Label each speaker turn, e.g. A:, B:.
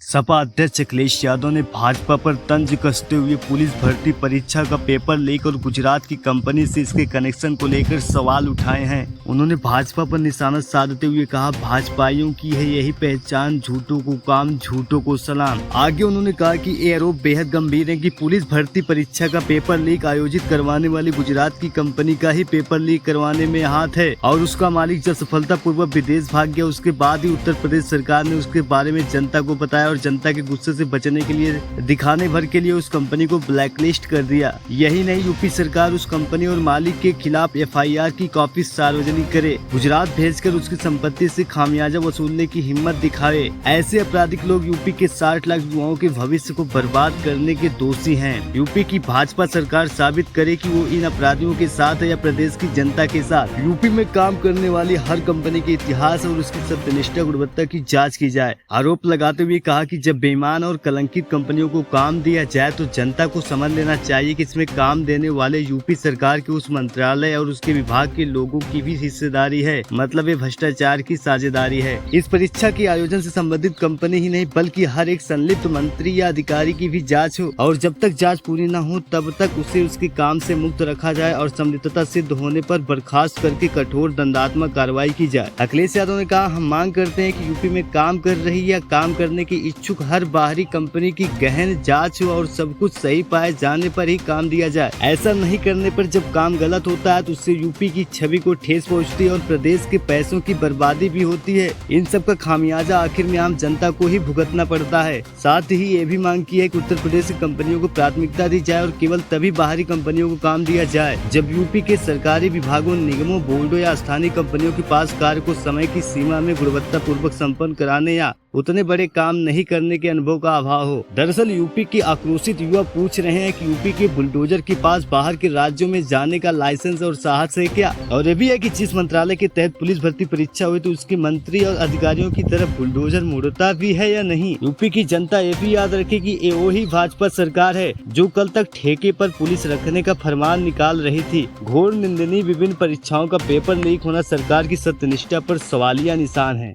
A: सपा अध्यक्ष अखिलेश यादव ने भाजपा पर तंज कसते हुए पुलिस भर्ती परीक्षा का पेपर लीक और गुजरात की कंपनी से इसके कनेक्शन को लेकर सवाल उठाए हैं। उन्होंने भाजपा पर निशाना साधते हुए कहा, भाजपाइयों की है यही पहचान, झूठों को काम, झूठों को सलाम। आगे उन्होंने कहा कि ये आरोप बेहद गंभीर है कि पुलिस भर्ती परीक्षा का पेपर लीक आयोजित करवाने वाली गुजरात की कंपनी का ही पेपर लीक करवाने में हाथ है और उसका मालिक जब सफलतापूर्वक विदेश भाग गया उसके बाद ही उत्तर प्रदेश सरकार ने उसके बारे में जनता को बताया और जनता के गुस्से से बचने के लिए दिखाने भर के लिए उस कंपनी को ब्लैकलिस्ट कर दिया। यही नहीं, यूपी सरकार उस कंपनी और मालिक के खिलाफ एफआईआर की कॉपी सार्वजनिक करे, गुजरात भेजकर उसकी संपत्ति से खामियाजा वसूलने की हिम्मत दिखाए। ऐसे आपराधिक लोग यूपी के 60 लाख युवाओं के भविष्य को बर्बाद करने के दोषी हैं। यूपी की भाजपा सरकार साबित करे कि वो इन अपराधियों के साथ है या प्रदेश की जनता के साथ। यूपी में काम करने वाली हर कंपनी के इतिहास और उसकी सत्यनिष्ठा गुणवत्ता की जाँच की जाए। आरोप लगाते हुए कहा कि जब बेईमान और कलंकित कंपनियों को काम दिया जाए तो जनता को समझ लेना चाहिए कि इसमें काम देने वाले यूपी सरकार के उस मंत्रालय और उसके विभाग के लोगों की भी हिस्सेदारी है, मतलब ये भ्रष्टाचार की साझेदारी है। इस परीक्षा के आयोजन से संबंधित कंपनी ही नहीं बल्कि हर एक संलिप्त मंत्री या अधिकारी की भी जाँच हो और जब तक जाँच पूरी न हो तब तक उसे उसके काम से मुक्त रखा जाए और संलिप्तता सिद्ध होने पर बर्खास्त करके कठोर दंडात्मक कार्रवाई की जाए। अखिलेश यादव ने कहा, हम मांग करते हैं कि यूपी में काम कर रही या काम करने की इच्छुक हर बाहरी कंपनी की गहन जांच हो और सब कुछ सही पाए जाने पर ही काम दिया जाए। ऐसा नहीं करने पर जब काम गलत होता है तो उससे यूपी की छवि को ठेस पहुंचती है और प्रदेश के पैसों की बर्बादी भी होती है। इन सब का खामियाजा आखिर में आम जनता को ही भुगतना पड़ता है। साथ ही ये भी मांग की है कि उत्तर प्रदेश की कंपनियों को प्राथमिकता दी जाए और केवल तभी बाहरी कंपनियों को काम दिया जाए जब यूपी के सरकारी विभागों, निगमों, बोर्डों या स्थानीय कंपनियों के पास कार्य को समय की सीमा में गुणवत्ता पूर्वक संपन्न कराने या उतने बड़े काम नहीं करने के अनुभव का अभाव हो। दरअसल यूपी के आक्रोशित युवा पूछ रहे हैं कि यूपी के बुलडोजर के पास बाहर के राज्यों में जाने का लाइसेंस और साहस है क्या? और ये भी है कि जिस मंत्रालय के तहत पुलिस भर्ती परीक्षा हुई तो उसके मंत्री और अधिकारियों की तरफ बुलडोजर मुड़ता भी है या नहीं? यूपी की जनता ये भी याद रखे कि ये वही भाजपा सरकार है जो कल तक ठेके पर पुलिस रखने का फरमान निकाल रही थी। घोर निंदनीय विभिन्न परीक्षाओं का पेपर लीक होना सरकार की सत्यनिष्ठा पर सवालिया निशान है।